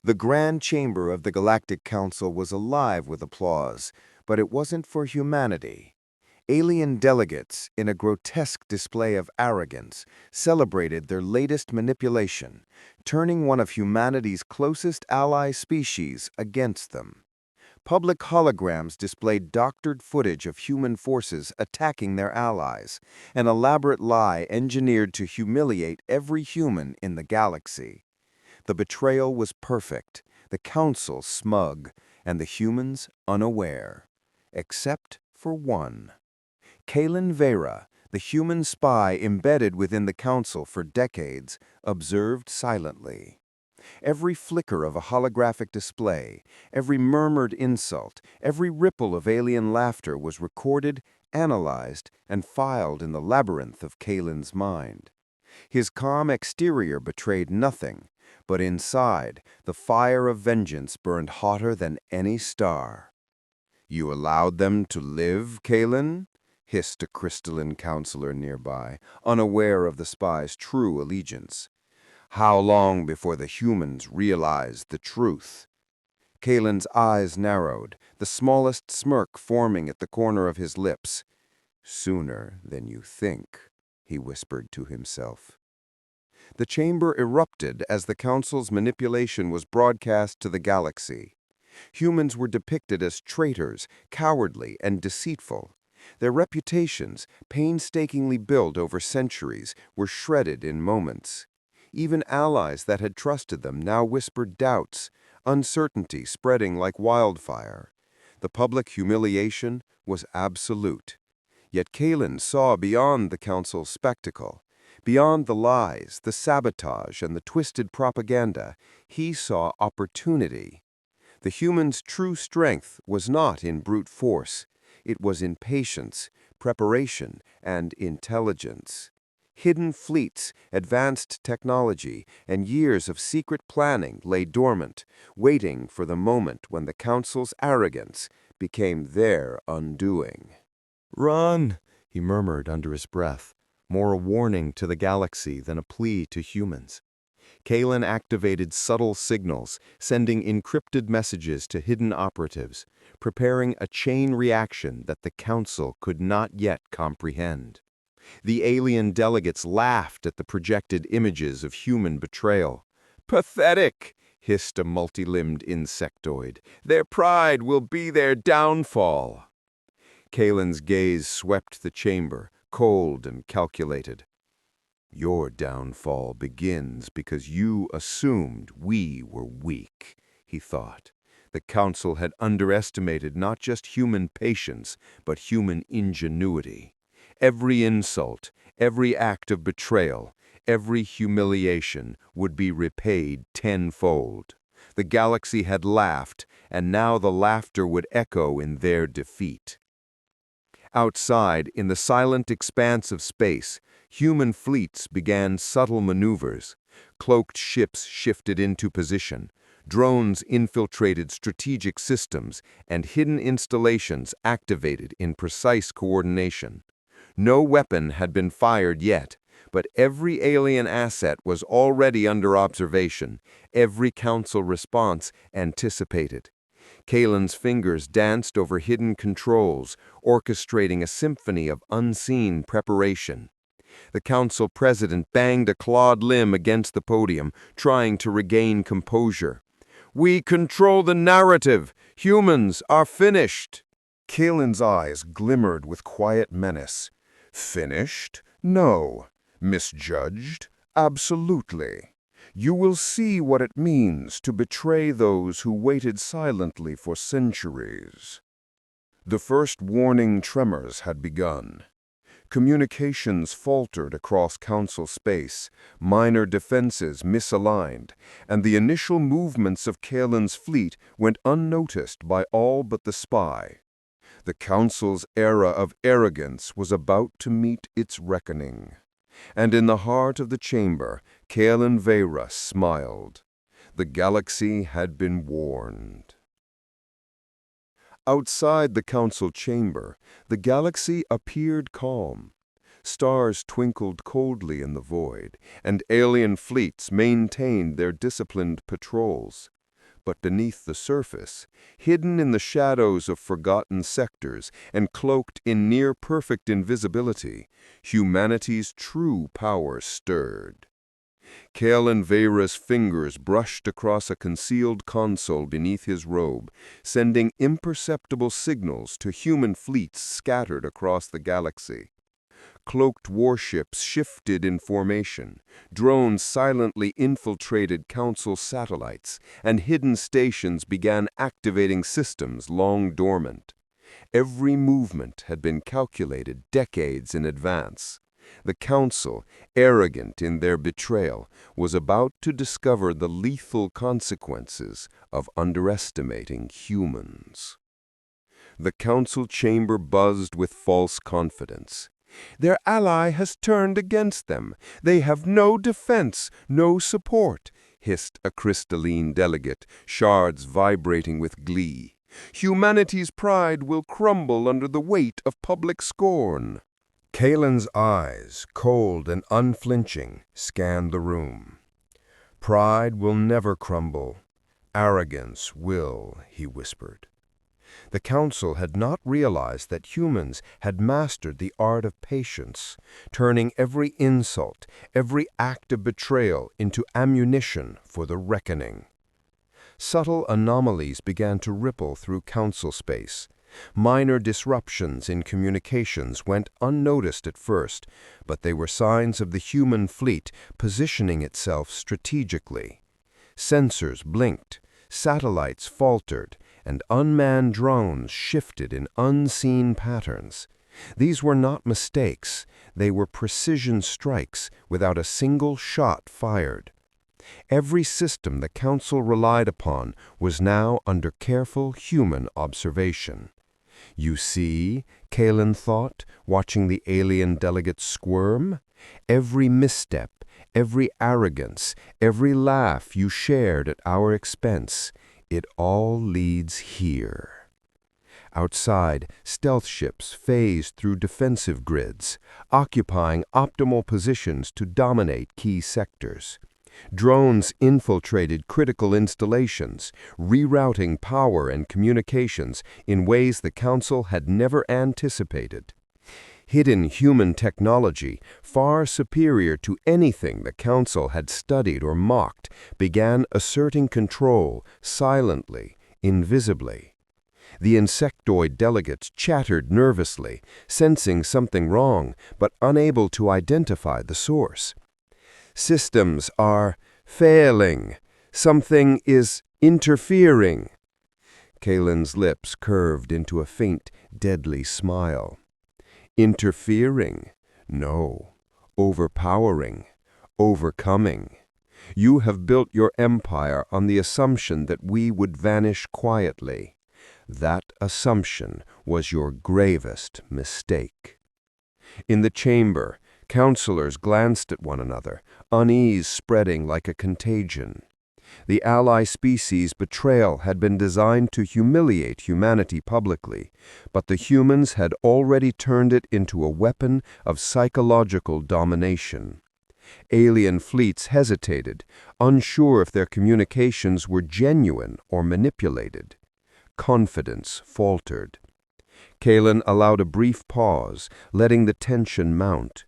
The grand chamber of the Galactic Council was alive with applause, but it wasn't for humanity. Alien delegates, in a grotesque display of arrogance, celebrated their latest manipulation, turning one of humanity's closest ally species against them. Public holograms displayed doctored footage of human forces attacking their allies, an elaborate lie engineered to humiliate every human in the galaxy. The betrayal was perfect, the Council smug, and the humans unaware. Except for one. Kaelen Veyra, the human spy embedded within the Council for decades, observed silently. Every flicker of a holographic display, every murmured insult, every ripple of alien laughter was recorded, analyzed, and filed in the labyrinth of Kaelen's mind. His calm exterior betrayed nothing, but inside, the fire of vengeance burned hotter than any star. "You allowed them to live, Kaelen?" hissed a crystalline counselor nearby, unaware of the spy's true allegiance. "How long before the humans realized the truth?" Kaelen's eyes narrowed, the smallest smirk forming at the corner of his lips. "Sooner than you think," he whispered to himself. The chamber erupted as the Council's manipulation was broadcast to the galaxy. Humans were depicted as traitors, cowardly, and deceitful. Their reputations, painstakingly built over centuries, were shredded in moments. Even allies that had trusted them now whispered doubts, uncertainty spreading like wildfire. The public humiliation was absolute. Yet Kaelen saw beyond the Council's spectacle. Beyond the lies, the sabotage, and the twisted propaganda, he saw opportunity. The human's true strength was not in brute force. It was in patience, preparation, and intelligence. Hidden fleets, advanced technology, and years of secret planning lay dormant, waiting for the moment when the Council's arrogance became their undoing. "Run!" he murmured under his breath, more a warning to the galaxy than a plea to humans. Kaelen activated subtle signals, sending encrypted messages to hidden operatives, preparing a chain reaction that the Council could not yet comprehend. The alien delegates laughed at the projected images of human betrayal. "Pathetic!" hissed a multi-limbed insectoid. "Their pride will be their downfall." Kaelen's gaze swept the chamber, cold and calculated. "Your downfall begins because you assumed we were weak," he thought. The Council had underestimated not just human patience, but human ingenuity. Every insult, every act of betrayal, every humiliation would be repaid tenfold. The galaxy had laughed, and now the laughter would echo in their defeat. Outside, in the silent expanse of space, human fleets began subtle maneuvers. Cloaked ships shifted into position. Drones infiltrated strategic systems, and hidden installations activated in precise coordination. No weapon had been fired yet, but every alien asset was already under observation, every Council response anticipated. Kaelen's fingers danced over hidden controls, orchestrating a symphony of unseen preparation. The Council president banged a clawed limb against the podium, trying to regain composure. "We control the narrative! Humans are finished!" Kaelen's eyes glimmered with quiet menace. "Finished? No. Misjudged? Absolutely. You will see what it means to betray those who waited silently for centuries." The first warning tremors had begun. Communications faltered across Council space, minor defenses misaligned, and the initial movements of Kaelen's fleet went unnoticed by all but the spy. The Council's era of arrogance was about to meet its reckoning. And in the heart of the chamber, Kaelen Veyra smiled. The galaxy had been warned. Outside the Council chamber, the galaxy appeared calm. Stars twinkled coldly in the void, and alien fleets maintained their disciplined patrols. But beneath the surface, hidden in the shadows of forgotten sectors and cloaked in near-perfect invisibility, humanity's true power stirred. Kaelen Veyra's fingers brushed across a concealed console beneath his robe, sending imperceptible signals to human fleets scattered across the galaxy. Cloaked warships shifted in formation, drones silently infiltrated Council satellites, and hidden stations began activating systems long dormant. Every movement had been calculated decades in advance. The Council, arrogant in their betrayal, was about to discover the lethal consequences of underestimating humans. The Council chamber buzzed with false confidence. Their ally has turned against them. They have no defense, no support, hissed a crystalline delegate, shards vibrating with glee. Humanity's pride will crumble under the weight of public scorn. Kaelen's eyes, cold and unflinching, scanned the room. Pride will never crumble. Arrogance will, he whispered. The Council had not realized that humans had mastered the art of patience, turning every insult, every act of betrayal into ammunition for the reckoning. Subtle anomalies began to ripple through Council space. Minor disruptions in communications went unnoticed at first, but they were signs of the human fleet positioning itself strategically. Sensors blinked, satellites faltered, and unmanned drones shifted in unseen patterns. These were not mistakes, they were precision strikes without a single shot fired. Every system the Council relied upon was now under careful human observation. You see, Kaelen thought, watching the alien delegates squirm, every misstep, every arrogance, every laugh you shared at our expense, it all leads here. Outside, stealth ships phased through defensive grids, occupying optimal positions to dominate key sectors. Drones infiltrated critical installations, rerouting power and communications in ways the Council had never anticipated. Hidden human technology, far superior to anything the Council had studied or mocked, began asserting control silently, invisibly. The insectoid delegates chattered nervously, sensing something wrong, but unable to identify the source. Systems are failing. Something is interfering. Kaelen's lips curved into a faint, deadly smile. Interfering? No. Overpowering. Overcoming. You have built your empire on the assumption that we would vanish quietly. That assumption was your gravest mistake. In the chamber, councillors glanced at one another, unease spreading like a contagion. The ally species' betrayal had been designed to humiliate humanity publicly, but the humans had already turned it into a weapon of psychological domination. Alien fleets hesitated, unsure if their communications were genuine or manipulated. Confidence faltered. Kaelen allowed a brief pause, letting the tension mount.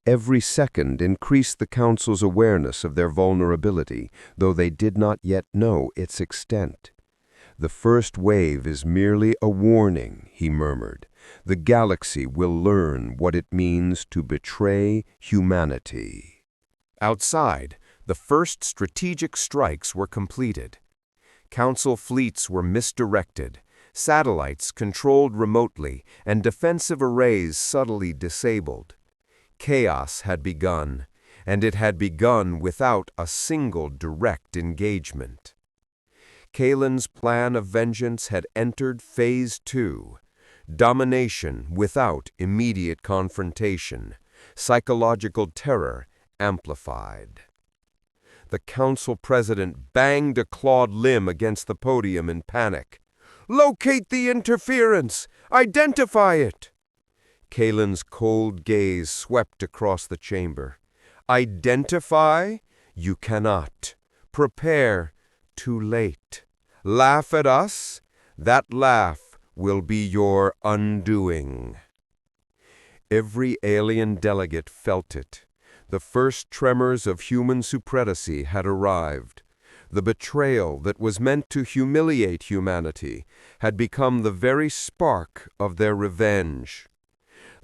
Every second increased the Council's awareness of their vulnerability, though they did not yet know its extent. The first wave is merely a warning, he murmured. The galaxy will learn what it means to betray humanity. Outside, the first strategic strikes were completed. Council fleets were misdirected, satellites controlled remotely, and defensive arrays subtly disabled. Chaos had begun, and it had begun without a single direct engagement. Kaelen's plan of vengeance had entered Phase 2, domination without immediate confrontation, psychological terror amplified. The Council President banged a clawed limb against the podium in panic. "Locate the interference! Identify it!" Kaelen's cold gaze swept across the chamber. "Identify? You cannot. Prepare. Too late." Laugh at us? That laugh will be your undoing." Every alien delegate felt it. The first tremors of human supremacy had arrived. The betrayal that was meant to humiliate humanity had become the very spark of their revenge.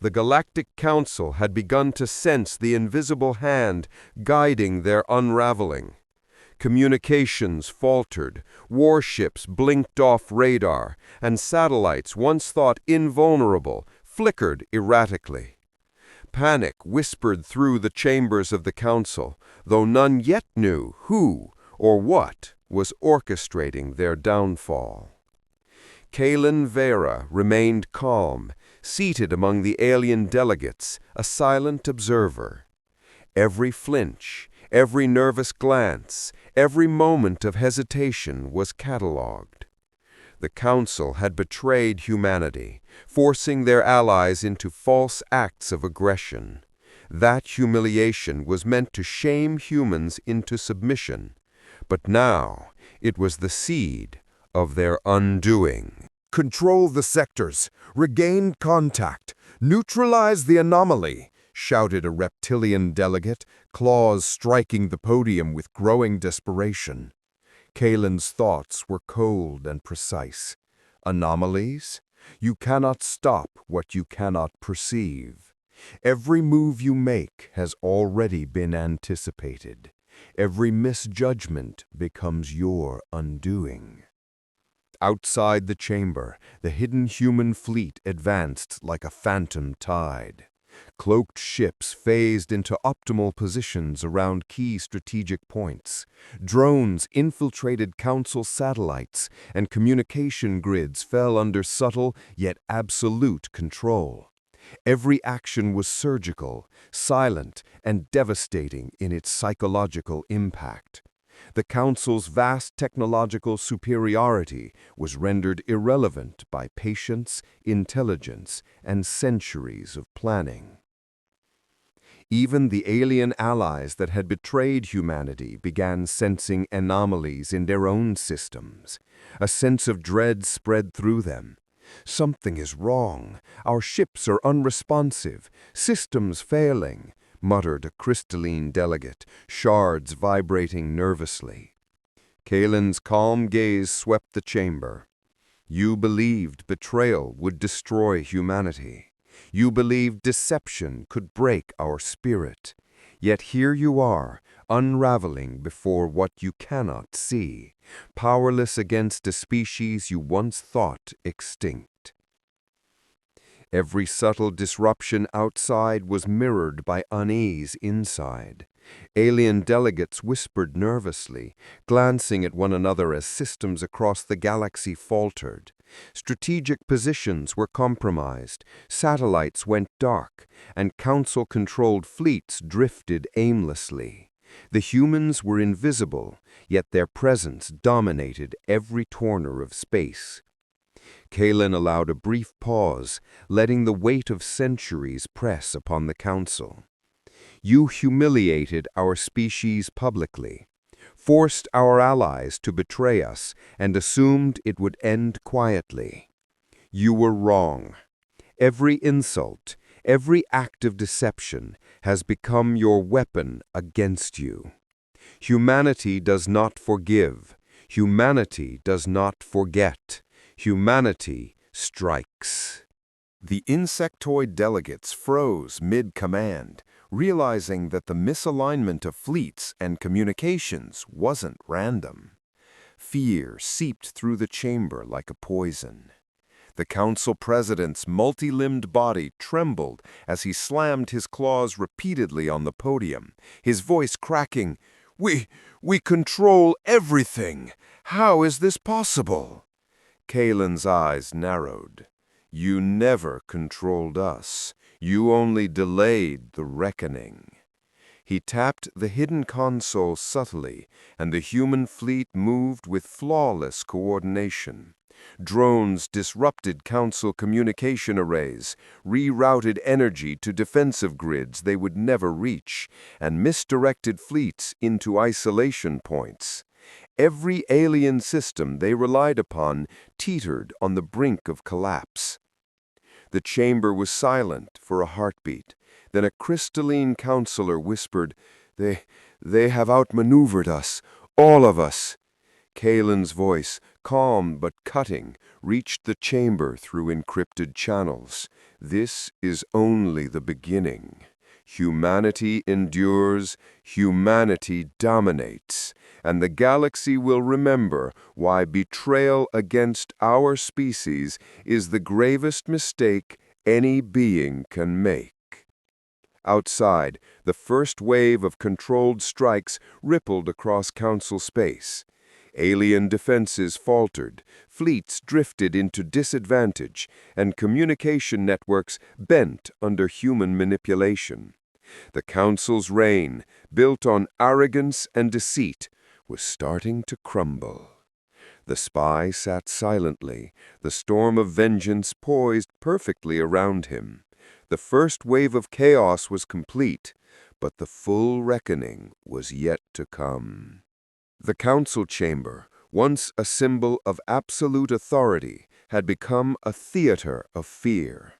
The Galactic Council had begun to sense the invisible hand guiding their unraveling. Communications faltered, warships blinked off radar, and satellites once thought invulnerable flickered erratically. Panic whispered through the chambers of the Council, though none yet knew who or what was orchestrating their downfall. Kaelen Veyra remained calm, seated among the alien delegates, a silent observer. Every flinch, every nervous glance, every moment of hesitation was catalogued. The Council had betrayed humanity, forcing their allies into false acts of aggression. That humiliation was meant to shame humans into submission, but now it was the seed of their undoing. "Control the sectors, regain contact, neutralize the anomaly," shouted a reptilian delegate, claws striking the podium with growing desperation. Kaelen's thoughts were cold and precise. Anomalies? You cannot stop what you cannot perceive. Every move you make has already been anticipated. Every misjudgment becomes your undoing. Outside the chamber, the hidden human fleet advanced like a phantom tide. Cloaked ships phased into optimal positions around key strategic points. Drones infiltrated Council satellites, and communication grids fell under subtle yet absolute control. Every action was surgical, silent, and devastating in its psychological impact. The Council's vast technological superiority was rendered irrelevant by patience, intelligence, and centuries of planning. Even the alien allies that had betrayed humanity began sensing anomalies in their own systems. A sense of dread spread through them. "Something is wrong. Our ships are unresponsive. Systems failing," muttered a crystalline delegate, shards vibrating nervously. Kaelen's calm gaze swept the chamber. "You believed betrayal would destroy humanity. You believed deception could break our spirit. Yet here you are, unraveling before what you cannot see, powerless against a species you once thought extinct." Every subtle disruption outside was mirrored by unease inside. Alien delegates whispered nervously, glancing at one another as systems across the galaxy faltered. Strategic positions were compromised, satellites went dark, and Council-controlled fleets drifted aimlessly. The humans were invisible, yet their presence dominated every corner of space. Kaelen allowed a brief pause, letting the weight of centuries press upon the Council. "You humiliated our species publicly, forced our allies to betray us, and assumed it would end quietly. You were wrong. Every insult, every act of deception has become your weapon against you. Humanity does not forgive. Humanity does not forget. Humanity strikes." The insectoid delegates froze mid-command, realizing that the misalignment of fleets and communications wasn't random. Fear seeped through the chamber like a poison. The Council President's multi-limbed body trembled as he slammed his claws repeatedly on the podium, his voice cracking, We control everything! How is this possible?" Kaelen's eyes narrowed. "You never controlled us. You only delayed the reckoning." He tapped the hidden console subtly, and the human fleet moved with flawless coordination. Drones disrupted Council communication arrays, rerouted energy to defensive grids they would never reach, and misdirected fleets into isolation points. Every alien system they relied upon teetered on the brink of collapse. The chamber was silent for a heartbeat. Then a crystalline counselor whispered, They have outmaneuvered us, all of us." Kaelen's voice, calm but cutting, reached the chamber through encrypted channels. "This is only the beginning. Humanity endures, humanity dominates, and the galaxy will remember why betrayal against our species is the gravest mistake any being can make." Outside, the first wave of controlled strikes rippled across Council space. Alien defenses faltered, fleets drifted into disadvantage, and communication networks bent under human manipulation. The Council's reign, built on arrogance and deceit, was starting to crumble. The spy sat silently, the storm of vengeance poised perfectly around him. The first wave of chaos was complete, but the full reckoning was yet to come. The council chamber, once a symbol of absolute authority, had become a theater of fear.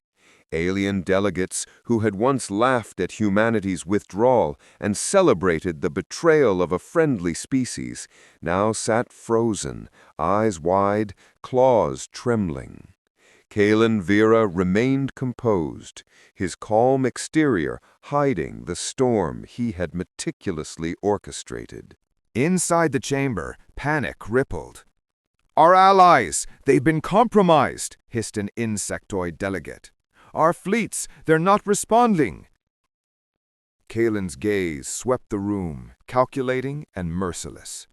Alien delegates who had once laughed at humanity's withdrawal and celebrated the betrayal of a friendly species now sat frozen, eyes wide, claws trembling. Kaelen Veyra remained composed, his calm exterior hiding the storm he had meticulously orchestrated. Inside the chamber, panic rippled. "Our allies! They've been compromised!" hissed an insectoid delegate. "Our fleets! They're not responding!" Kaelen's gaze swept the room, calculating and merciless.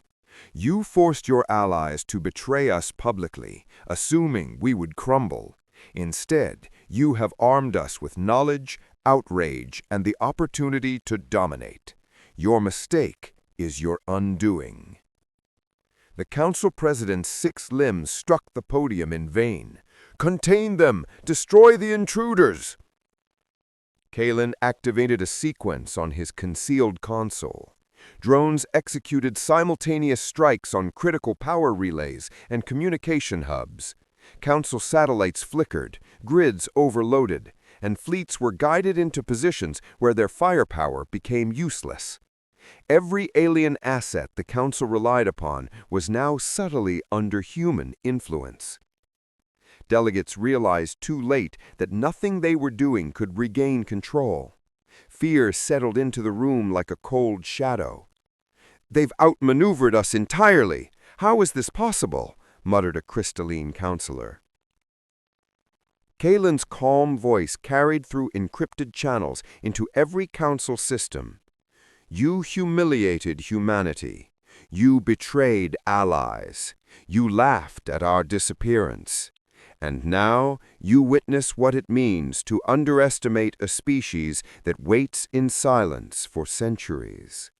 "You forced your allies to betray us publicly, assuming we would crumble. Instead, you have armed us with knowledge, outrage, and the opportunity to dominate. Your mistake is your undoing." The council president's 6 limbs struck the podium in vain. "Contain them! Destroy the intruders!" Kaelen activated a sequence on his concealed console. Drones executed simultaneous strikes on critical power relays and communication hubs. Council satellites flickered, grids overloaded, and fleets were guided into positions where their firepower became useless. Every alien asset the Council relied upon was now subtly under human influence. Delegates realized too late that nothing they were doing could regain control. Fear settled into the room like a cold shadow. "They've outmaneuvered us entirely. How is this possible?" muttered a crystalline counselor. Kaelen's calm voice carried through encrypted channels into every council system. "You humiliated humanity. You betrayed allies. You laughed at our disappearance. And now you witness what it means to underestimate a species that waits in silence for centuries."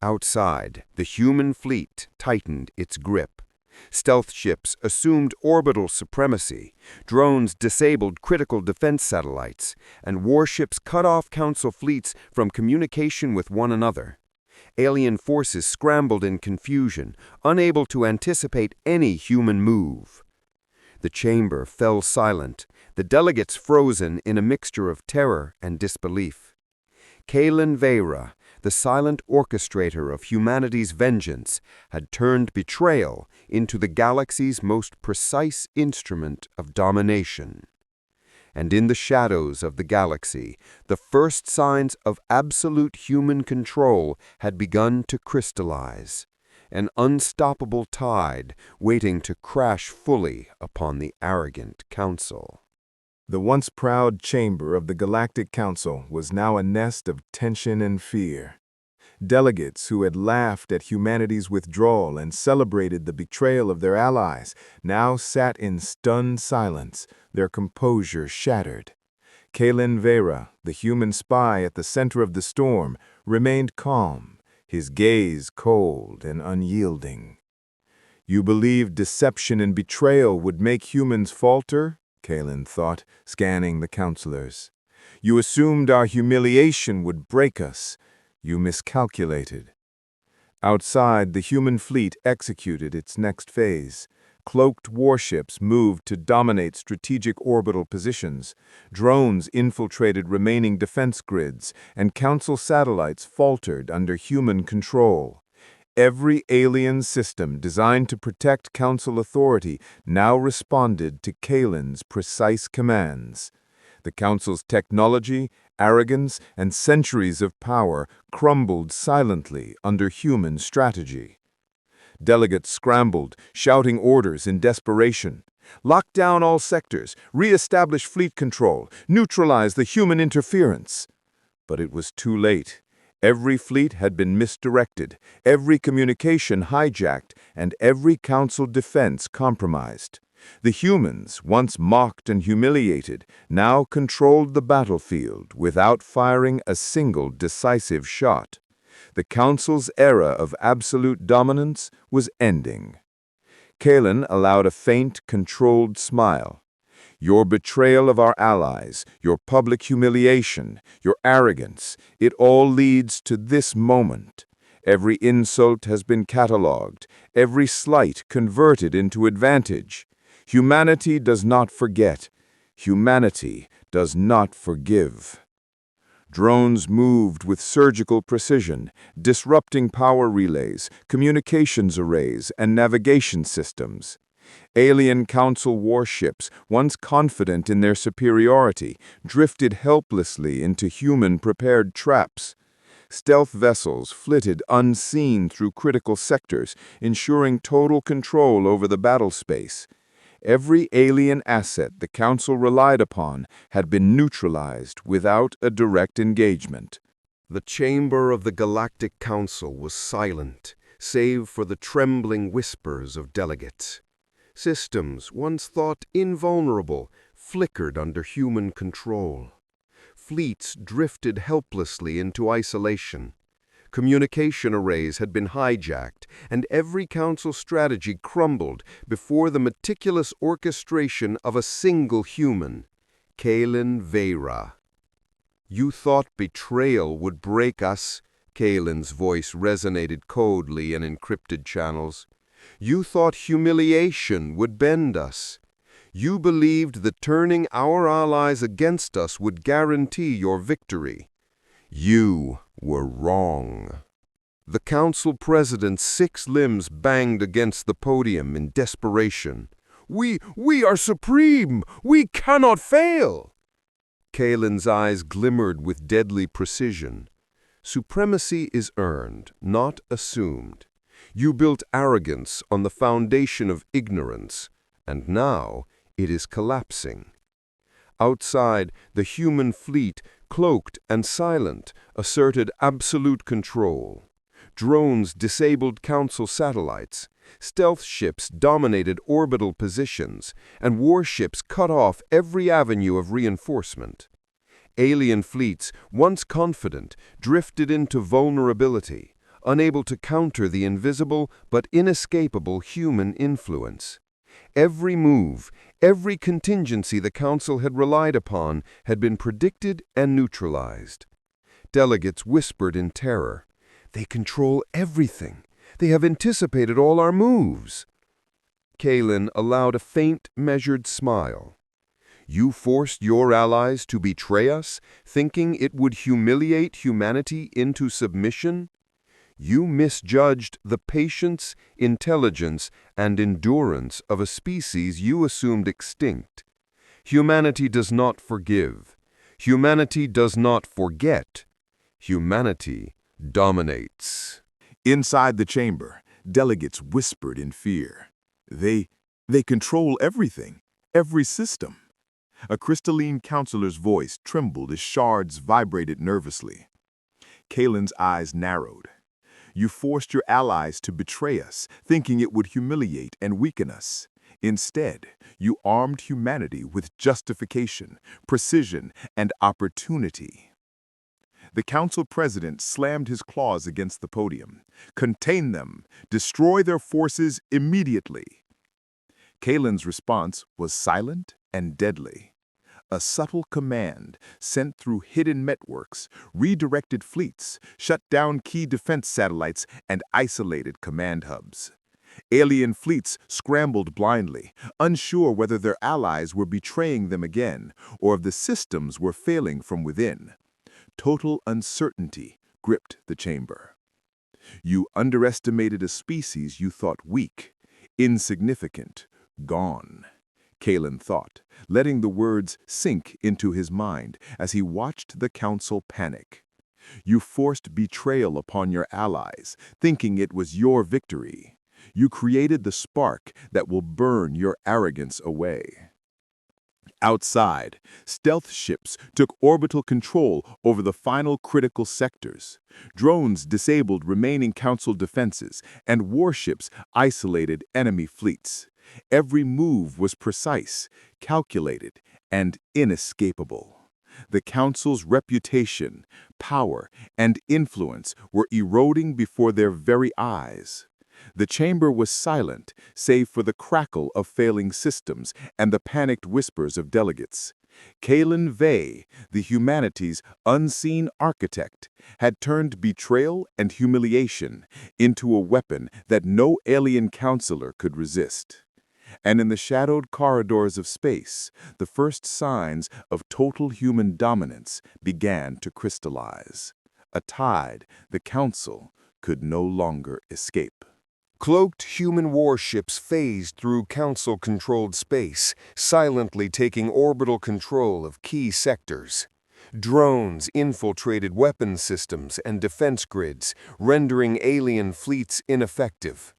Outside, the human fleet tightened its grip. Stealth ships assumed orbital supremacy, drones disabled critical defense satellites, and warships cut off Council fleets from communication with one another. Alien forces scrambled in confusion, unable to anticipate any human move. The chamber fell silent, the delegates frozen in a mixture of terror and disbelief. Kaelen Veyra, the silent orchestrator of humanity's vengeance, had turned betrayal into the galaxy's most precise instrument of domination. And in the shadows of the galaxy, the first signs of absolute human control had begun to crystallize, an unstoppable tide waiting to crash fully upon the arrogant Council. The once proud chamber of the Galactic Council was now a nest of tension and fear. Delegates who had laughed at humanity's withdrawal and celebrated the betrayal of their allies now sat in stunned silence, their composure shattered. Kaelen Veyra, the human spy at the center of the storm, remained calm, his gaze cold and unyielding. "You believed deception and betrayal would make humans falter?" Kaelen thought, scanning the counselors. "You assumed our humiliation would break us. You miscalculated." Outside, the human fleet executed its next phase. Cloaked warships moved to dominate strategic orbital positions. Drones infiltrated remaining defense grids, and Council satellites faltered under human control. Every alien system designed to protect Council authority now responded to Kaelen's precise commands. The Council's technology, arrogance, and centuries of power crumbled silently under human strategy. Delegates scrambled, shouting orders in desperation. Lock down all sectors, re-establish fleet control, neutralize the human interference. But it was too late. Every fleet had been misdirected, every communication hijacked, and every Council defense compromised. The humans, once mocked and humiliated, now controlled the battlefield without firing a single decisive shot. The Council's era of absolute dominance was ending. Kaelen allowed a faint, controlled smile. Your betrayal of our allies, your public humiliation, your arrogance, it all leads to this moment. Every insult has been catalogued, every slight converted into advantage. Humanity does not forget. Humanity does not forgive. Drones moved with surgical precision, disrupting power relays, communications arrays, and navigation systems. Alien Council warships, once confident in their superiority, drifted helplessly into human-prepared traps. Stealth vessels flitted unseen through critical sectors, ensuring total control over the battle space. Every alien asset the Council relied upon had been neutralized without a direct engagement. The chamber of the Galactic Council was silent, save for the trembling whispers of delegates. Systems, once thought invulnerable, flickered under human control. Fleets drifted helplessly into isolation. Communication arrays had been hijacked, and every Council strategy crumbled before the meticulous orchestration of a single human, Kaelen Veyra. You thought betrayal would break us, Kaelen's voice resonated coldly in encrypted channels. You thought humiliation would bend us. You believed that turning our allies against us would guarantee your victory. You were wrong. The Council President's 6 limbs banged against the podium in desperation. We are supreme! We cannot fail! Kaelen's eyes glimmered with deadly precision. Supremacy is earned, not assumed. You built arrogance on the foundation of ignorance, and now it is collapsing. Outside, the human fleet, cloaked and silent, asserted absolute control. Drones disabled Council satellites, stealth ships dominated orbital positions, and warships cut off every avenue of reinforcement. Alien fleets, once confident, drifted into vulnerability, unable to counter the invisible but inescapable human influence. Every move, every contingency the Council had relied upon had been predicted and neutralized. Delegates whispered in terror. They control everything. They have anticipated all our moves. Kaelen allowed a faint, measured smile. You forced your allies to betray us, thinking it would humiliate humanity into submission? You misjudged the patience, intelligence, and endurance of a species you assumed extinct. Humanity does not forgive. Humanity does not forget. Humanity dominates. Inside the chamber, delegates whispered in fear. They control everything, every system. A crystalline counselor's voice trembled as shards vibrated nervously. Kaelen's eyes narrowed. You forced your allies to betray us, thinking it would humiliate and weaken us. Instead, you armed humanity with justification, precision, and opportunity. The Council President slammed his claws against the podium. Contain them. Destroy their forces immediately. Kaelen's response was silent and deadly. A subtle command, sent through hidden networks, redirected fleets, shut down key defense satellites, and isolated command hubs. Alien fleets scrambled blindly, unsure whether their allies were betraying them again, or if the systems were failing from within. Total uncertainty gripped the chamber. You underestimated a species you thought weak, insignificant, gone. Kaelen thought, letting the words sink into his mind as he watched the council panic. You forced betrayal upon your allies, thinking it was your victory. You created the spark that will burn your arrogance away. Outside, stealth ships took orbital control over the final critical sectors. Drones disabled remaining council defenses, and warships isolated enemy fleets. Every move was precise, calculated, and inescapable. The council's reputation, power, and influence were eroding before their very eyes. The chamber was silent, save for the crackle of failing systems and the panicked whispers of delegates. Kaelen Veyra, the humanity's unseen architect, had turned betrayal and humiliation into a weapon that no alien counselor could resist. And in the shadowed corridors of space, the first signs of total human dominance began to crystallize. A tide the Council could no longer escape. Cloaked human warships phased through Council-controlled space, silently taking orbital control of key sectors. Drones infiltrated weapons systems and defense grids, rendering alien fleets ineffective.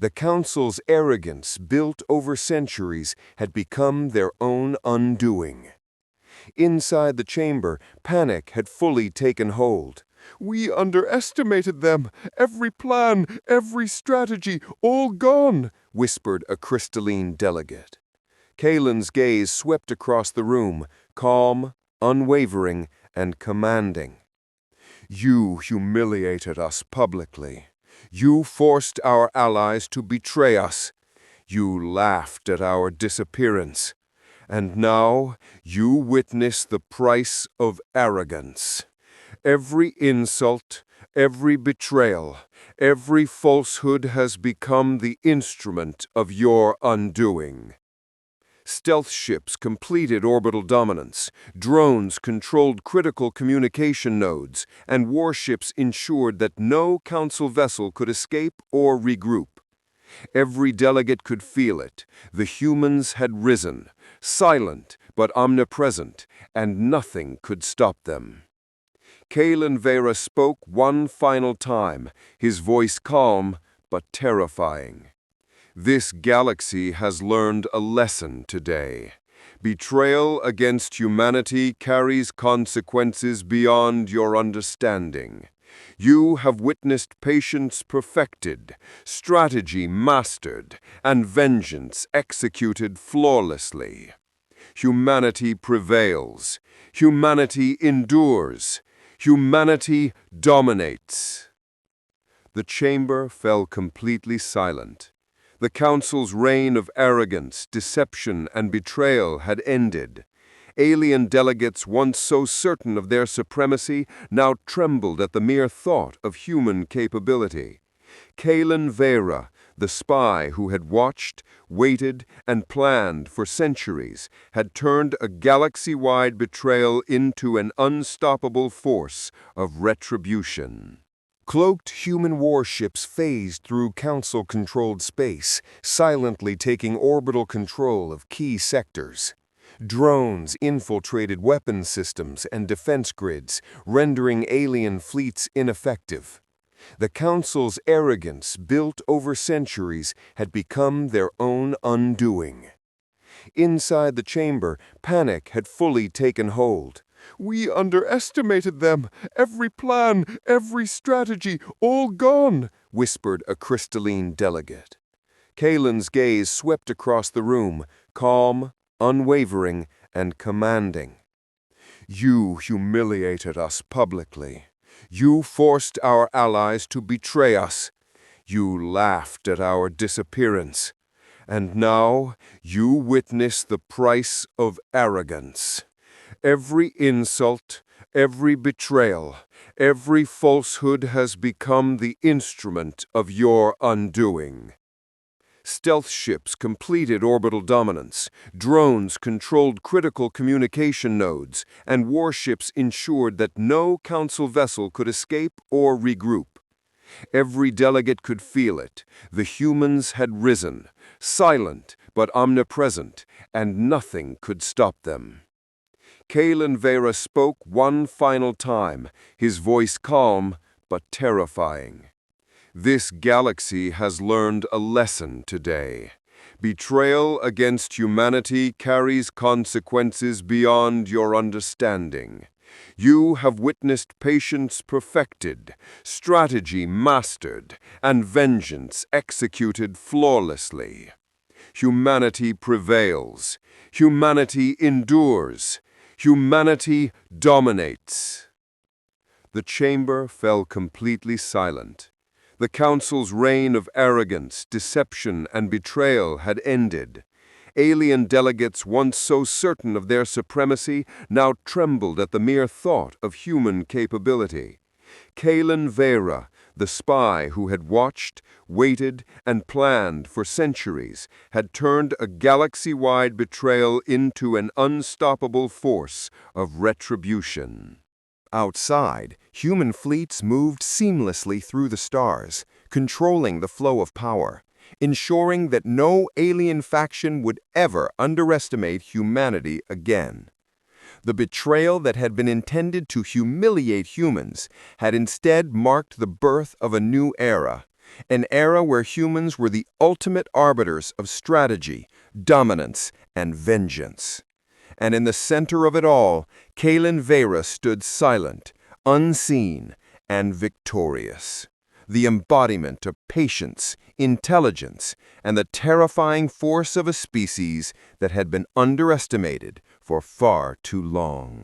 The Council's arrogance, built over centuries, had become their own undoing. Inside the chamber, panic had fully taken hold. "We underestimated them. Every plan, every strategy, all gone," whispered a crystalline delegate. Kaelen's gaze swept across the room, calm, unwavering, and commanding. "You humiliated us publicly. You forced our allies to betray us. You laughed at our disappearance. And now you witness the price of arrogance. Every insult, every betrayal, every falsehood has become the instrument of your undoing." Stealth ships completed orbital dominance, drones controlled critical communication nodes, and warships ensured that no Council vessel could escape or regroup. Every delegate could feel it. The humans had risen, silent but omnipresent, and nothing could stop them. Kaelen Veyra spoke one final time, his voice calm but terrifying. "This galaxy has learned a lesson today. Betrayal against humanity carries consequences beyond your understanding. You have witnessed patience perfected, strategy mastered, and vengeance executed flawlessly. Humanity prevails. Humanity endures. Humanity dominates." The chamber fell completely silent. The Council's reign of arrogance, deception, and betrayal had ended. Alien delegates, once so certain of their supremacy, now trembled at the mere thought of human capability. Kaelen Veyra, the spy who had watched, waited, and planned for centuries, had turned a galaxy-wide betrayal into an unstoppable force of retribution. Cloaked human warships phased through Council-controlled space, silently taking orbital control of key sectors. Drones infiltrated weapons systems and defense grids, rendering alien fleets ineffective. The Council's arrogance, built over centuries, had become their own undoing. Inside the chamber, panic had fully taken hold. "We underestimated them. Every plan, every strategy, all gone," whispered a crystalline delegate. Kaelen's gaze swept across the room, calm, unwavering, and commanding. "You humiliated us publicly. You forced our allies to betray us. You laughed at our disappearance. And now you witness the price of arrogance. Every insult, every betrayal, every falsehood has become the instrument of your undoing. Stealth ships completed orbital dominance, drones controlled critical communication nodes, and warships ensured that no Council vessel could escape or regroup. Every delegate could feel it. The humans had risen, silent but omnipresent, and nothing could stop them. Kaelen Veyra spoke one final time, his voice calm but terrifying. This galaxy has learned a lesson today. Betrayal against humanity carries consequences beyond your understanding. You have witnessed patience perfected, strategy mastered, and vengeance executed flawlessly. Humanity prevails. Humanity endures. Humanity dominates. The chamber fell completely silent. The Council's reign of arrogance, deception, and betrayal had ended. Alien delegates, once so certain of their supremacy, now trembled at the mere thought of human capability. Kaelen Veyra, the spy who had watched, waited, and planned for centuries, had turned a galaxy-wide betrayal into an unstoppable force of retribution. Outside, human fleets moved seamlessly through the stars, controlling the flow of power, ensuring that no alien faction would ever underestimate humanity again. The betrayal that had been intended to humiliate humans had instead marked the birth of a new era, an era where humans were the ultimate arbiters of strategy, dominance, and vengeance. And in the center of it all, Kaelen Veyra stood silent, unseen, and victorious. The embodiment of patience, intelligence, and the terrifying force of a species that had been underestimated for far too long.